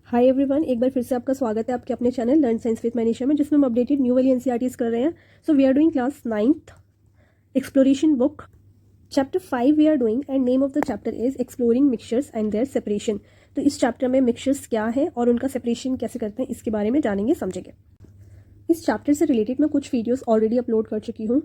Hi everyone, एक बार फिर से आपका स्वागत है आपके अपने channel learn science with Manisha में, जिसमें हम अपडेटेड न्यू वाली एनसीईआरटीज कर रहे हैं. So we are doing class 9th exploration book chapter 5 we are doing and name of the chapter is exploring mixtures and their separation. तो इस चैप्टर में मिक्सचर्स क्या है और उनका सेपरेशन कैसे करते हैं इसके बारे में जानेंगे समझेंगे. इस चैप्टर से रिलेटेड मैं कुछ वीडियोस ऑलरेडी अपलोड कर चुकी हूँ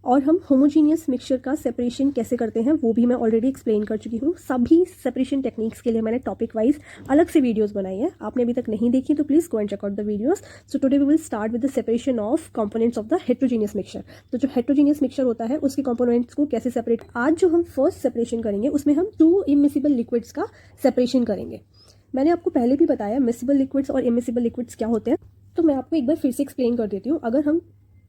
और हम होमोजीनियस मिक्सचर का सेपरेशन कैसे करते हैं वो भी मैं ऑलरेडी एक्सप्लेन कर चुकी हूँ. सभी सेपरेशन टेक्निक्स के लिए मैंने टॉपिक वाइज अलग से वीडियोस बनाई है. आपने अभी तक नहीं देखी तो please go and check out the videos. So today we will start with the separation of components of the heterogeneous mixture. तो जो हेट्रोजीनियस मिक्सचर होता है उसके कंपोनेंट्स को कैसे सेपरेट, आज जो हम फर्स्ट सेपरेशन करेंगे उसमें हम 2 इमिसिबल लिक्विड्स का सेपरेशन करेंगे. मैंने आपको पहले भी बताया मिसिबल लिक्विड्स और इमिसिबल लिक्विड्स क्या होते हैं, तो मैं आपको एक बार फिर से एक्सप्लेन कर देती हूँ. अगर हम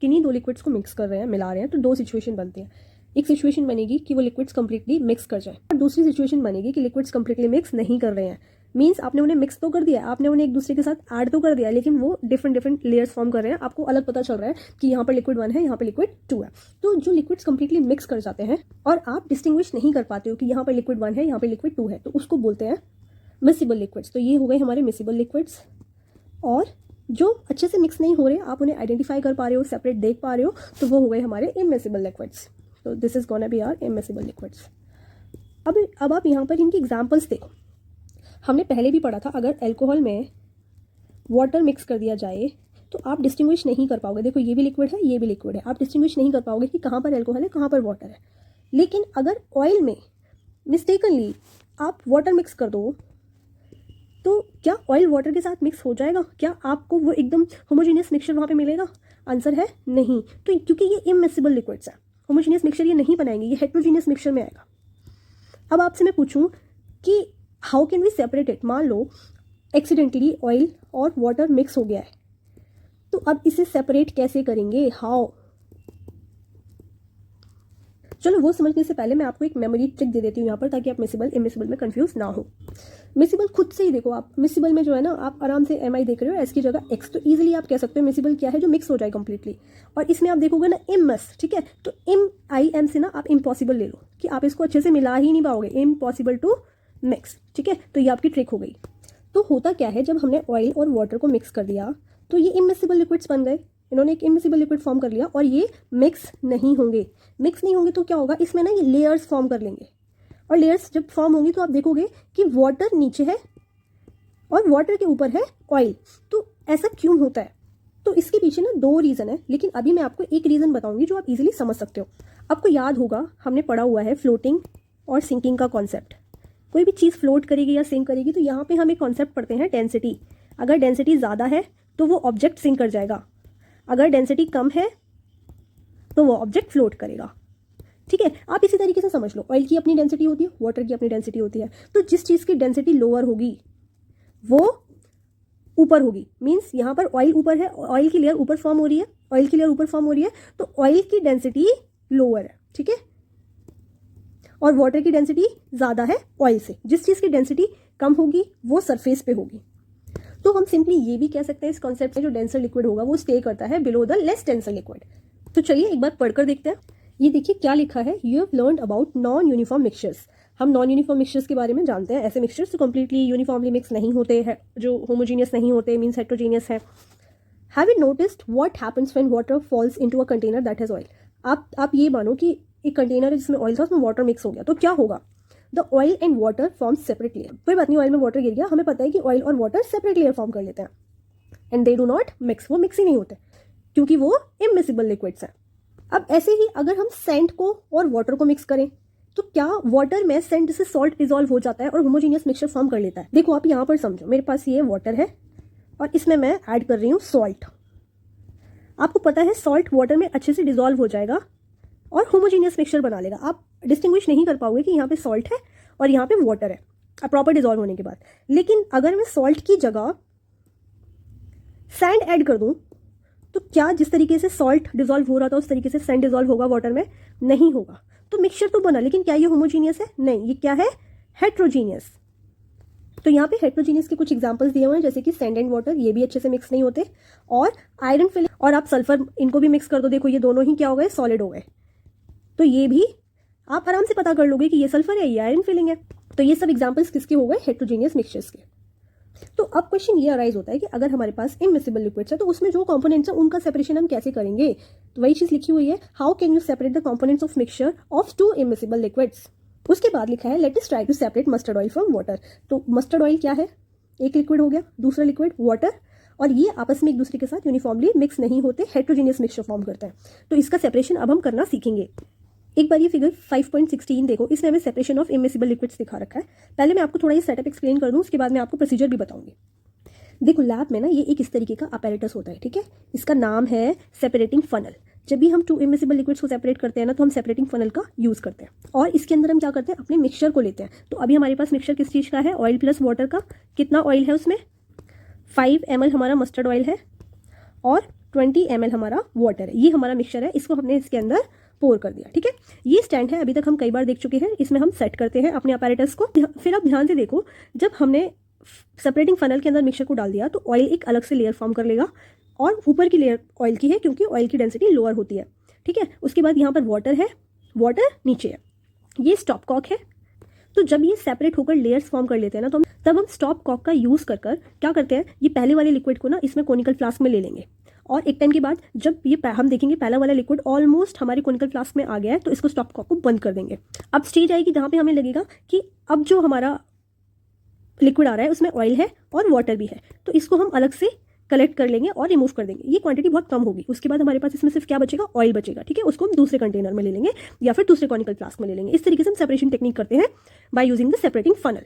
किन्हीं 2 लिक्विड्स को मिक्स कर रहे हैं, मिला रहे हैं, तो 2 सिचुएशन बनती हैं. एक सिचुएशन बनेगी कि वो लिक्विड्स कंप्लीटली मिक्स कर जाए और दूसरी सिचुएशन बनेगी कि लिक्विड्स कंप्लीटली मिक्स नहीं कर रहे हैं. मींस आपने उन्हें मिक्स तो कर दिया, आपने उन्हें एक दूसरे के साथ ऐड तो कर दिया, लेकिन वो डिफरेंट लेयर्स फॉर्म कर रहे हैं. आपको अलग पता चल रहा है कि यहाँ पर लिक्विड 1 है, यहाँ पर लिक्विड 2 है. तो जो लिक्विड्स कंप्लीटली मिक्स कर जाते हैं और आप डिस्टिंग्विश नहीं कर पाते हो कि यहाँ पर लिक्विड 1 है, यहाँ पर लिक्विड 2 है, तो उसको बोलते हैं मिसिबल लिक्विड्स. तो ये हो गए हमारे मिसिबल लिक्विड्स. और जो अच्छे से मिक्स नहीं हो रहे, आप उन्हें आइडेंटिफाई कर पा रहे हो, सेपरेट देख पा रहे हो, तो वो हो गए हमारे इमिसिबल लिक्विड्स. तो this is gonna be our immiscible liquids. अब आप यहाँ पर इनकी एग्जांपल्स देखो. हमने पहले भी पढ़ा था, अगर अल्कोहल में वाटर मिक्स कर दिया जाए तो आप डिस्टिंग्विश नहीं कर पाओगे. देखो ये भी लिक्विड है, ये भी लिक्विड है, आप डिस्टिंग्विश नहीं कर पाओगे कि कहाँ पर अल्कोहल है, कहाँ पर वाटर है. लेकिन अगर ऑयल में मिस्टेकनली आप वाटर मिक्स कर दो तो क्या ऑयल वाटर के साथ मिक्स हो जाएगा? क्या आपको वो एकदम होमोजीनियस मिक्सचर वहाँ पे मिलेगा? आंसर है नहीं. तो क्योंकि ये इमिसिबल लिक्विड्स है, होमोजीनियस मिक्सचर ये नहीं बनाएंगे, ये हेट्रोजीनियस मिक्सचर में आएगा. अब आपसे मैं पूछूं कि how can we separate it. मान लो एक्सीडेंटली ऑयल और वाटर मिक्स हो गया है, तो अब इसे सेपरेट कैसे करेंगे, हाउ? चलो वो समझने से पहले मैं आपको एक मेमोरी ट्रिक दे देती हूँ यहाँ पर, ताकि आप मिसिबल इमिसिबल में कंफ्यूज ना हो. मिसिबल खुद से ही देखो आप, मिसिबल में जो है ना, आप आराम से एम आई देख रहे हो, एस की जगह एक्स, तो इजीली आप कह सकते हो मिसिबल क्या है, जो मिक्स हो जाए कंप्लीटली. और इसमें आप देखोगे ना इमस, ठीक है, तो इम आई एम से ना आप इम्पॉसिबल ले लो कि आप इसको अच्छे से मिला ही नहीं पाओगे, इम्पॉसिबल टू मिक्स. ठीक है, तो ये आपकी ट्रिक हो गई. तो होता क्या है, जब हमने ऑयल और वाटर को मिक्स कर दिया तो ये इमिसिबल लिक्विड्स बन गए. इन्होंने एक इमिसिबल लिक्विड फॉर्म कर लिया और ये मिक्स नहीं होंगे. मिक्स नहीं होंगे तो क्या होगा, इसमें ना ये लेयर्स फॉर्म कर लेंगे. और लेयर्स जब फॉर्म होंगी तो आप देखोगे कि वाटर नीचे है और वाटर के ऊपर है ऑयल. तो ऐसा क्यों होता है? तो इसके पीछे ना 2 रीज़न है, लेकिन अभी मैं आपको एक रीज़न बताऊंगी जो आप इजीली समझ सकते हो. आपको याद होगा हमने पढ़ा हुआ है फ्लोटिंग और सिंकिंग का कॉन्सेप्ट. कोई भी चीज़ फ्लोट करेगी या सिंक करेगी तो यहाँ पे हम एक कॉन्सेप्ट पढ़ते हैं डेंसिटी. अगर डेंसिटी ज़्यादा है तो वो ऑब्जेक्ट सिंक कर जाएगा, अगर डेंसिटी कम है तो वो ऑब्जेक्ट फ्लोट करेगा. ठीक है, आप इसी तरीके से समझ लो, ऑयल की अपनी डेंसिटी होती है, वाटर की अपनी डेंसिटी होती है. तो जिस चीज़ की डेंसिटी लोअर होगी वो ऊपर होगी. मींस यहाँ पर ऑयल ऊपर है, ऑयल की लेयर ऊपर फॉर्म हो रही है, ऑयल की लेयर ऊपर फॉर्म हो रही है, तो ऑयल की डेंसिटी लोअर है. ठीक है, और वाटर की डेंसिटी ज़्यादा है ऑयल से. जिस चीज़ की डेंसिटी कम होगी वो सरफेस पे होगी. तो हम सिंपली ये भी कह सकते हैं इस कॉन्सेप्ट में, जो डेंसर लिक्विड होगा वो स्टे करता है below the less denser liquid. तो चलिए एक बार पढ़कर देखते हैं. ये देखिए क्या लिखा है, you have learned about non uniform mixtures. हम नॉन यूनिफॉर्म मिक्सचर्स के बारे में जानते हैं. ऐसे मिक्सचर्स जो कंप्लीटली यूनिफॉर्मली मिक्स नहीं होते हैं, जो होमोजीनियस नहीं होते, मींस हेट्रोजीनियस है. Have you noticed what happens when water falls into a container that has oil. आप ये मानो कि एक कंटेनर है जिसमें ऑयल था, उसमें वाटर मिक्स हो गया, तो क्या होगा? The oil and water form separate layer. कोई बात नहीं, ऑयल में वाटर गिर गया, हमें पता है कि ऑयल और वाटर सेपरेट लेयर फॉर्म कर लेते हैं. And they do not mix, वो मिक्स ही नहीं होते क्योंकि वो इमिसिबल लिक्विड्स हैं. अब ऐसे ही अगर हम सेंट को और वाटर को मिक्स करें तो क्या वाटर में सेंट से सॉल्ट डिजॉल्व हो जाता है और होमोजीनियस मिक्सचर फॉर्म कर लेता है? देखो आप यहाँ पर समझो, मेरे पास ये वाटर है और इसमें मैं ऐड कर रही हूँ सॉल्ट. आपको पता है सॉल्ट वाटर में अच्छे से डिजॉल्व हो जाएगा और होमोजीनियस मिक्सचर बना लेगा. आप डिस्टिंग्विश नहीं कर पाओगे कि यहाँ पे सॉल्ट है और यहाँ पे वाटर है प्रॉपर डिजॉल्व होने के बाद. लेकिन अगर मैं सॉल्ट की जगह सैंड ऐड कर दूं तो क्या जिस तरीके से सॉल्ट डिजॉल्व हो रहा था उस तरीके से सैंड डिजॉल्व होगा वाटर में? नहीं होगा. तो मिक्सचर तो बना, लेकिन क्या ये होमोजीनियस है? नहीं, ये क्या है? हेट्रोजीनियस. तो यहाँ पे हेट्रोजीनियस के कुछ एग्जांपल्स दिए हुए हैं, जैसे कि सैंड एंड वाटर, ये भी अच्छे से मिक्स नहीं होते. और आयरन फिलिंग और आप सल्फर, इनको भी मिक्स कर दो, देखो ये दोनों ही क्या हो गए, सॉलिड हो गए. तो ये भी आप आराम से पता कर लोगे कि ये सल्फर है, ये आयरन फिलिंग है. तो ये सब एग्जांपल्स किसके हो गए? हेट्रोजीनियस मिक्सचर्स के. तो अब क्वेश्चन ये अराइज होता है कि अगर हमारे पास इमिसिबल लिक्विड्स है तो उसमें जो कंपोनेंट्स है उनका सेपरेशन हम कैसे करेंगे। तो वही चीज़ लिखी हुई है, how can you separate the components of mixture of two immiscible liquids. उसके बाद लिखा है let us try to separate mustard oil from water. तो मस्टर्ड ऑयल क्या है, एक लिक्विड हो गया, दूसरा लिक्विड वाटर, और ये आपस में एक दूसरे के साथ यूनिफॉर्मली मिक्स नहीं होते, हेट्रोजीनियस मिक्सचर फॉर्म करते हैं। तो इसका सेपरेशन अब हम करना सीखेंगे। एक बार ये फिगर 5.16 देखो, इसमें हमें सेपरेशन ऑफ इमिसिबल लिक्विड्स दिखा रखा है। पहले मैं आपको थोड़ा ये सेटअप एक्सप्लेन कर दूं, उसके बाद मैं आपको प्रोसीजर भी बताऊंगी। देखो लैब में ना ये एक इस तरीके का अपैरेटस होता है, ठीक है, इसका नाम है सेपरेटिंग फनल। जब भी हम टू इमिसिबल लिक्विड्स को सेपरेट करते हैं ना तो हम सेपरेटिंग फनल का यूज़ करते हैं, और इसके अंदर हम क्या करते हैं, अपने मिक्सचर को लेते हैं। तो अभी हमारे पास मिक्सचर किस चीज़ का है, ऑयल प्लस वाटर का। कितना ऑयल है उसमें, 5 ml हमारा मस्टर्ड ऑयल है और 20 ml हमारा वाटर है। ये हमारा मिक्सचर है, इसको हमने इसके अंदर पोर कर दिया, ठीक है। ये स्टैंड है, अभी तक हम कई बार देख चुके हैं, इसमें हम सेट करते हैं अपने अपैरेटस को। फिर आप ध्यान से देखो, जब हमने सेपरेटिंग फनल के अंदर मिक्सचर को डाल दिया तो ऑयल एक अलग से लेयर फॉर्म कर लेगा, और ऊपर की लेयर ऑयल की है क्योंकि ऑयल की डेंसिटी लोअर होती है, ठीक है। उसके बाद यहाँ पर वाटर है, वाटर नीचे है, ये स्टॉप कॉक है। तो जब ये सेपरेट होकर लेयर्स फॉर्म कर लेते हैं ना तो तब हम स्टॉप कॉक का यूज़ कर क्या करते हैं, ये पहले वाले लिक्विड को ना इसमें कोनिकल फ्लास्क में ले लेंगे, और एक टाइम के बाद जब ये हम देखेंगे पहला वाला लिक्विड ऑलमोस्ट हमारे कोनिकल फ्लास्क में आ गया है तो इसको स्टॉप कॉक को बंद कर देंगे। अब स्टेज आएगी जहाँ पे हमें लगेगा कि अब जो हमारा लिक्विड आ रहा है उसमें ऑयल है और वाटर भी है, तो इसको हम अलग से कलेक्ट कर लेंगे और रिमूव कर देंगे। ये क्वांटिटी बहुत कम होगी, उसके बाद हमारे पास इसमें सिर्फ क्या बचेगा, ऑयल बचेगा, ठीक है। उसको हम दूसरे कंटेनर में ले लेंगे या फिर दूसरे कॉनिकल फ्लास्क में ले लेंगे। इस तरीके से हम सेपरेशन टेक्निक करते हैं by using the separating funnel.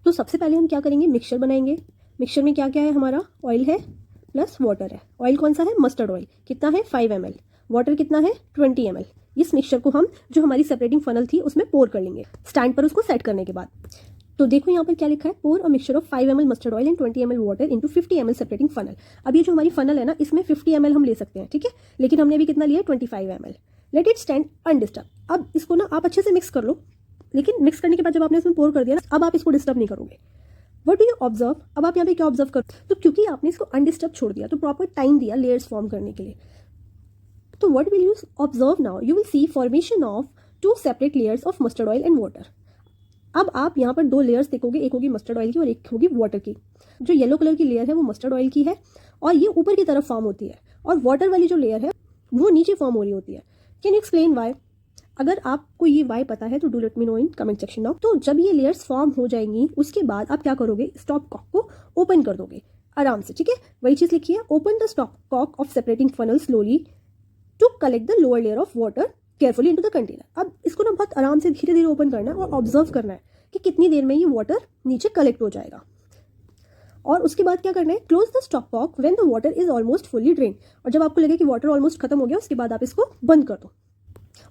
तो सबसे पहले हम क्या करेंगे, मिक्सचर बनाएंगे। मिक्सचर में क्या क्या है, हमारा ऑयल है प्लस वाटर है। ऑयल कौन सा है, मस्टर्ड ऑयल, कितना है 5 ml, वाटर कितना है 20 ml। इस मिक्सचर को हम जो हमारी सेपरेटिंग फनल थी उसमें पोर कर लेंगे स्टैंड पर उसको सेट करने के बाद। तो देखो यहाँ पर क्या लिखा है, pour a mixture of 5 ml mustard oil and 20 ml water into 50 ml separating funnel. अब ये जो हमारी फनल है ना इसमें 50 ml हम ले सकते हैं, ठीक है, लेकिन हमने अभी कितना लिया 25 ml। Let it stand undisturb. अब इसको ना आप अच्छे से मिक्स कर लो, लेकिन मिक्स करने के बाद जब आपने इसमें पोर कर दिया ना, अब आप इसको डिस्टर्ब नहीं करोगे। व्हाट डू यू ऑब्जर्व, अब आप यहाँ पे क्या ऑब्जर्व करो, तो क्योंकि आपने इसको अनडिस्टर्ब छोड़ दिया तो प्रॉपर टाइम दिया लेयर्स फॉर्म करने के लिए। तो what will you observe now, you will see formation of 2 separate layers of mustard oil and water. अब आप यहाँ पर 2 लेयर्स देखोगे, एक होगी मस्टर्ड ऑयल की और एक होगी वाटर की। जो येलो कलर की लेयर है वो मस्टर्ड ऑयल की है और ये ऊपर की तरफ फॉर्म होती है, और वाटर वाली जो लेयर है वो नीचे फॉर्म हो रही होती है। Can you explain why? अगर आपको ये वाई पता है तो do let me know in comment section now. तो जब ये लेयर्स फॉर्म हो जाएंगी उसके बाद आप क्या करोगे, स्टॉप कॉक को ओपन कर दोगे आराम से, ठीक है। वही चीज़ लिखी है, open the stopcock of separating funnel slowly to collect the lower layer of water carefully into the container. अब इसको ना बहुत आराम से धीरे धीरे ओपन करना है और ऑब्जर्व करना है कि कितनी देर में ये वाटर नीचे कलेक्ट हो जाएगा। और उसके बाद क्या करना है, close the stopcock when the water is almost fully drain. और जब आपको लगे कि वाटर ऑलमोस्ट खत्म हो गया उसके बाद आप इसको बंद कर दो।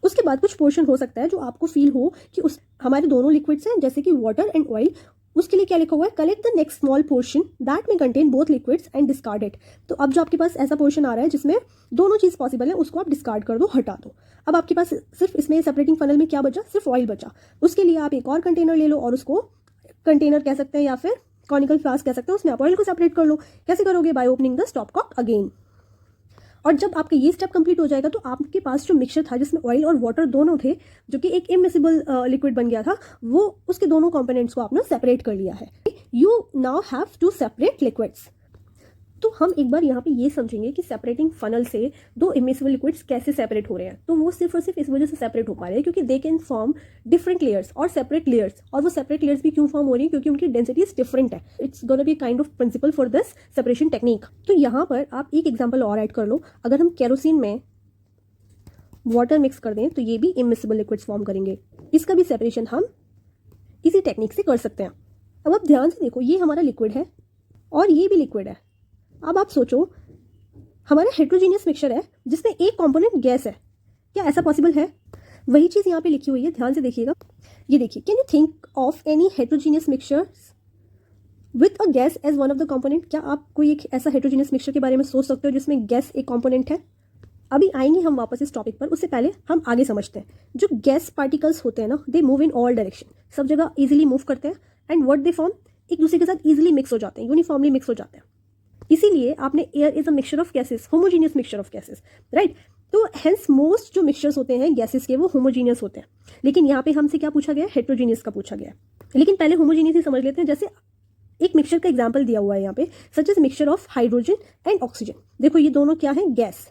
उसके बाद कुछ पोर्शन हो सकता है जो आपको फील हो कि उस हमारे दोनों लिक्विड्स हैं जैसे कि वाटर एंड ऑयल, उसके लिए क्या लिखा हुआ है, collect the next small portion that में contain both liquids and discard it. तो अब जो आपके पास ऐसा पोर्शन आ रहा है जिसमें दोनों चीज़ पॉसिबल है उसको आप डिस्कार्ड कर दो, हटा दो। अब आपके पास सिर्फ इसमें सेपरेटिंग फनल में क्या बचा, सिर्फ ऑयल बचा। उसके लिए आप एक और कंटेनर ले लो और उसको कंटेनर कह सकते हैं या फिर कॉनिकल फ्लास्क कह सकते हैं, उसमें आप ऑयल को सेपरेट कर लो। कैसे करोगे, by opening the stopcock again. और जब आपका ये स्टेप कंप्लीट हो जाएगा तो आपके पास जो मिक्सचर था जिसमें ऑयल और वाटर दोनों थे, जो कि एक इमिसिबल लिक्विड बन गया था, वो उसके दोनों कंपोनेंट्स को आपने सेपरेट कर लिया है। You now have to separate liquids. तो हम एक बार यहाँ पे ये समझेंगे कि सेपरेटिंग फनल से 2 इमिसिबल लिक्विड्स कैसे सेपरेट हो रहे हैं। तो वो सिर्फ और सिर्फ इस वजह से सेपरेट हो पा रहे हैं क्योंकि they can form different layers और सेपरेट लेयर्स। और वो सेपरेट लेयर्स भी क्यों फॉर्म हो रही है, क्योंकि उनकी डेंसिटीज डिफरेंट है। It's gonna be kind of principle for this separation technique. तो यहाँ पर आप एक एग्जाम्पल और ऐड कर लो, अगर हम केरोसिन में वाटर मिक्स कर दें तो ये भी इमिसिबल लिक्विड्स फॉर्म करेंगे। इसका भी सेपरेशन हम इसी टेक्निक से कर सकते हैं। अब आप ध्यान से देखो, ये हमारा लिक्विड है और ये भी लिक्विड है। अब आप सोचो, हमारा हेट्रोजीनियस मिक्सचर है जिसमें एक कंपोनेंट गैस है, क्या ऐसा पॉसिबल है? वही चीज़ यहाँ पे लिखी हुई है, ध्यान से देखिएगा। ये देखिए, can you think of any heterogeneous mixture with a gas as one of the component? क्या आप कोई एक ऐसा हेट्रोजीनियस मिक्सचर के बारे में सोच सकते हो जिसमें गैस एक कंपोनेंट है? अभी आएंगे हम वापस इस टॉपिक पर, उससे पहले हम आगे समझते हैं। जो गैस पार्टिकल्स होते हैं ना, they move in all direction, सब जगह इजीली मूव करते हैं एंड व्हाट दे फॉर्म, एक दूसरे के साथ इजीली मिक्स हो जाते हैं, यूनिफॉर्मली मिक्स हो जाते हैं। इसीलिए आपने air is a mixture of gases, homogeneous mixture of gases, right. तो हेंस मोस्ट जो मिक्सचर्स होते हैं गैसेस के वो होमोजीनियस होते हैं। लेकिन यहाँ पे हमसे क्या पूछा गया, हेट्रोजीनियस का पूछा गया है। लेकिन पहले होमोजीनियस ही समझ लेते हैं। जैसे एक मिक्सचर का एग्जाम्पल दिया हुआ है यहाँ पे, such as mixture of hydrogen and oxygen. देखो ये दोनों क्या है, गैस।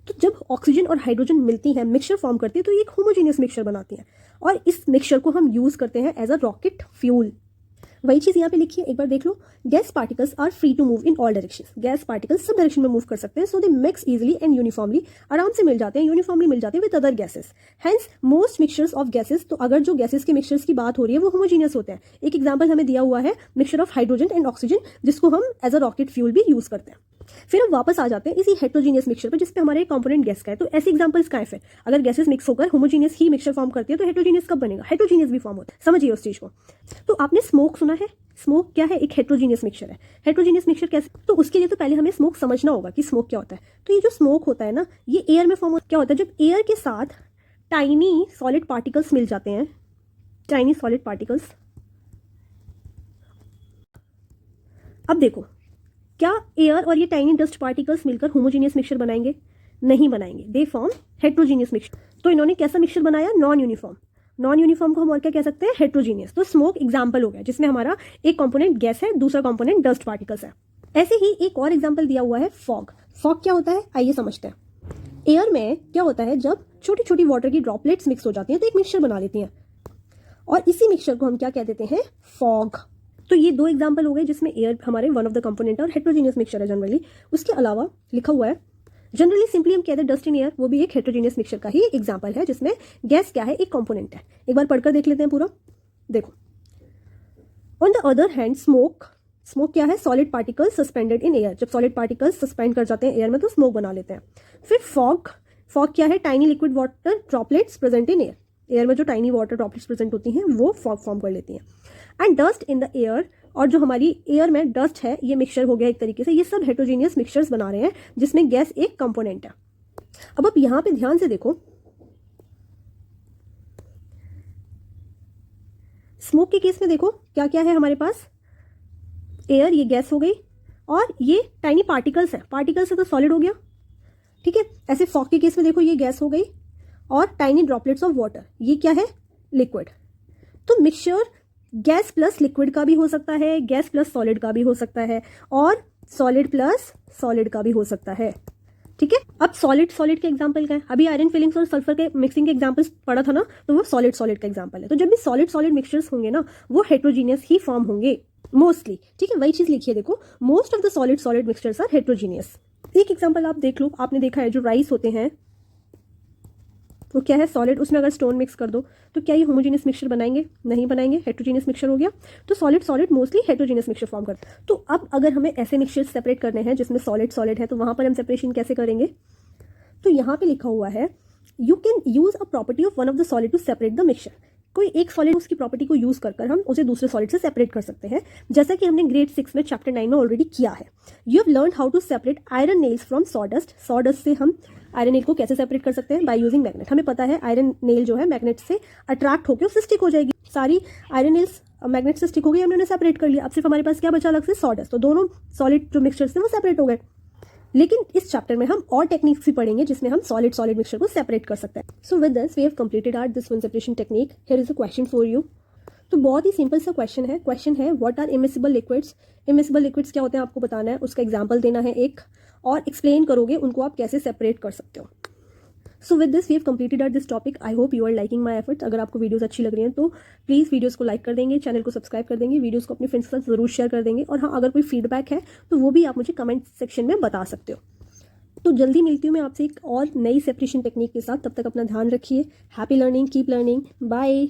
तो जब ऑक्सीजन और हाइड्रोजन मिलती हैं, मिक्सचर फॉर्म करती है, तो ये एक होमोजीनियस मिक्सचर बनाती हैं और इस मिक्सचर को हम यूज करते हैं एज अ रॉकेट फ्यूल। वही चीज यहाँ पे लिखी है, एक बार देख लो। Gas particles are free to move in all directions. Gas particles सब डायरेक्शन में मूव कर सकते हैं, so they mix easily and uniformly, आराम से मिल जाते हैं, यूनिफॉर्मली मिल जाते हैं with other gases. Hence most mixtures of gases, तो अगर जो गैसेस के मिक्सचर्स की बात हो रही है वो होमोजीनियस होते हैं। एक एग्जाम्पल हमें दिया हुआ है mixture of hydrogen and oxygen, जिसको हम एज अ रॉकेट फ्यूल भी यूज करते हैं। फिर हम वापस आ जाते हैं इसी हेट्रोजीनियस मिक्सचर पर, जिसपे हमारे कंपोनेंट गैस का है। तो ऐसे एग्जांपल्स का है फिर, अगर गैसेस मिक्स होकर होमोजीनियस ही मिक्सचर फॉर्म करती है तो हेट्रोजीनियस कब बनेगा, हेट्रोजीनियस भी फॉर्म होता है। समझिए उस चीज को। तो आपने स्मोक सुना है, स्मोक क्या है, एक हेट्रोजीनियस मिक्सचर है। हेट्रोजीनियस मिक्सचर कैसे, तो उसके लिए तो पहले हमें स्मोक समझना होगा कि स्मोक क्या होता है। तो ये जो स्मोक होता है ना, ये एयर में फॉर्म क्या होता है, जब एयर के साथ टाइनी सॉलिड पार्टिकल्स मिल जाते हैं, टाइनी सॉलिड पार्टिकल्स। अब देखो, क्या एयर और ये टाइनी डस्ट पार्टिकल्स मिलकर होमोजीनियस मिक्सचर बनाएंगे, नहीं बनाएंगे, दे फॉर्म हेट्रोजीनियस मिक्सचर। तो इन्होंने कैसा मिक्सचर बनाया, नॉन यूनिफॉर्म। नॉन यूनिफॉर्म को हम और क्या कह सकते हैं, हेट्रोजीनियस। तो स्मोक एग्जाम्पल हो गया, जिसमें हमारा एक कंपोनेंट गैस है, दूसरा कंपोनेंट डस्ट पार्टिकल्स है। ऐसे ही एक और एग्जाम्पल दिया हुआ है फॉग। फॉग क्या होता है, आइए समझते हैं। एयर में क्या होता है, जब छोटी छोटी वाटर की ड्रॉपलेट्स मिक्स हो जाती हैं तो एक मिक्सचर बना लेती हैं, और इसी मिक्सचर को हम क्या कह देते हैं, फॉग। तो ये दो एग्जाम्पल हो गए जिसमें एयर हमारे वन ऑफ द कंपोनेंट और हेट्रोजीनियस मिक्सचर है जनरली। उसके अलावा लिखा हुआ है जनरली सिंपली हम कहते हैं डस्ट इन एयर, वो भी एक हेट्रोजीनियस मिक्सचर का ही एग्जाम्पल है, जिसमें गैस क्या है, एक कंपोनेंट है। एक बार पढ़कर देख लेते हैं पूरा। देखो, on the other hand smoke, smoke क्या है, solid particles suspended in air. जब सॉलिड पार्टिकल्स सस्पेंड कर जाते हैं एयर में तो स्मोक बना लेते हैं। फिर फॉग, फॉग क्या है, tiny liquid water droplets present in air. Air में जो टाइनी वाटर ड्रॉपलेट्स प्रेजेंट होती हैं वो फॉग फॉर्म कर लेती हैं। And dust in the air, और जो हमारी एयर में डस्ट है, ये मिक्सचर हो गया एक तरीके से। ये सब हेट्रोजीनियस मिक्सचर्स बना रहे हैं जिसमें गैस एक कंपोनेंट है। अब आप यहां पे ध्यान से देखो, स्मोक के केस में देखो क्या क्या है हमारे पास, एयर, ये गैस हो गई, और ये टाइनी पार्टिकल्स है। पार्टिकल्स है तो सॉलिड हो गया, ठीक है। ऐसे फॉग के केस में देखो, ये गैस हो गई, और टाइनी ड्रॉपलेट्स ऑफ वाटर, ये क्या है, लिक्विड। तो मिक्सचर गैस प्लस लिक्विड का भी हो सकता है, गैस प्लस सॉलिड का भी हो सकता है, और सॉलिड प्लस सॉलिड का भी हो सकता है, ठीक है। अब सॉलिड सॉलिड के एग्जांपल क्या है, अभी आयरन फिलिंग्स और सल्फर के मिक्सिंग के एग्जांपल्स पढ़ा था ना, तो वो सॉलिड सॉलिड का एग्जांपल है। तो जब भी सॉलिड सॉलिड मिक्सचर्स होंगे ना, वो हेट्रोजीनियस ही फॉर्म होंगे मोस्टली, ठीक है। वही चीज लिखिए, देखो, most of the solid solid mixtures are heterogeneous. एक एग्जांपल आप देख लो, आपने देखा है जो राइस होते हैं वो क्या है, सॉलिड, उसमें अगर स्टोन मिक्स कर दो तो क्या ये होमोजीनियस मिक्सचर बनाएंगे, नहीं बनाएंगे, हेट्रोजीनियस मिक्सचर हो गया। तो solid solid mostly heterogeneous mixture form करते हैं। तो अब अगर हमें ऐसे मिक्सचर सेपरेट करने हैं जिसमें सॉलिड सॉलिड है, तो वहां पर हम सेपरेशन कैसे करेंगे, तो यहाँ पे लिखा हुआ है you can use a property of one of the solid to separate the mixture. कोई एक सॉलिड उसकी प्रॉपर्टी को यूज कर हम उसे दूसरे सॉलिड से सेपरेट कर सकते हैं, जैसा कि हमने ग्रेड 6 में चैप्टर 9 में ऑलरेडी किया है। You have learn how to separate iron nails from sawdust. Sawdust से हम आयरन नेल को कैसे सेपरेट कर सकते हैं, बाय यूजिंग मैग्नेट। हमें पता है आयरन नेल जो है मैग्नेट से अट्रैक्ट होकर उससे स्टिक हो जाएगी। सारी आयरन नेल्स मैग्नेट से स्टिक हो गई, हमने उन्हें सेपरेट कर लिया। अब सिर्फ हमारे पास क्या बचा अलग से, सॉडस्ट। तो दोनों सॉलिड जो मिक्सचर्स थे वो सेपरेट हो गए। लेकिन इस चैप्टर में हम और टेक्निक्स भी पढ़ेंगे जिसमें हम सॉलिड सॉलिड मिक्सचर को सेपरेट कर सकते हैं। So with this we have completed our this one separation technique. Here is a question for you. तो बहुत ही सिंपल सा क्वेश्चन है। क्वेश्चन है what are immiscible liquids. Immiscible liquids क्या होते हैं आपको बताना है, उसका एग्जाम्पल देना है एक, और एक्सप्लेन करोगे उनको आप कैसे सेपरेट कर सकते हो। So with this we have completed our this topic. I hope you are liking my efforts. अगर आपको वीडियोस अच्छी लग रही हैं तो प्लीज़ वीडियोस को लाइक कर देंगे, चैनल को सब्सक्राइब कर देंगे, वीडियोस को अपने फ्रेंड्स के साथ जरूर शेयर कर देंगे। और हाँ, अगर कोई फीडबैक है तो वो भी आप मुझे कमेंट सेक्शन में बता सकते हो। तो जल्दी मिलती हूँ मैं आपसे एक और नई सेपरेशन टेक्निक के साथ। तब तक अपना ध्यान रखिए। Happy learning, keep learning, bye.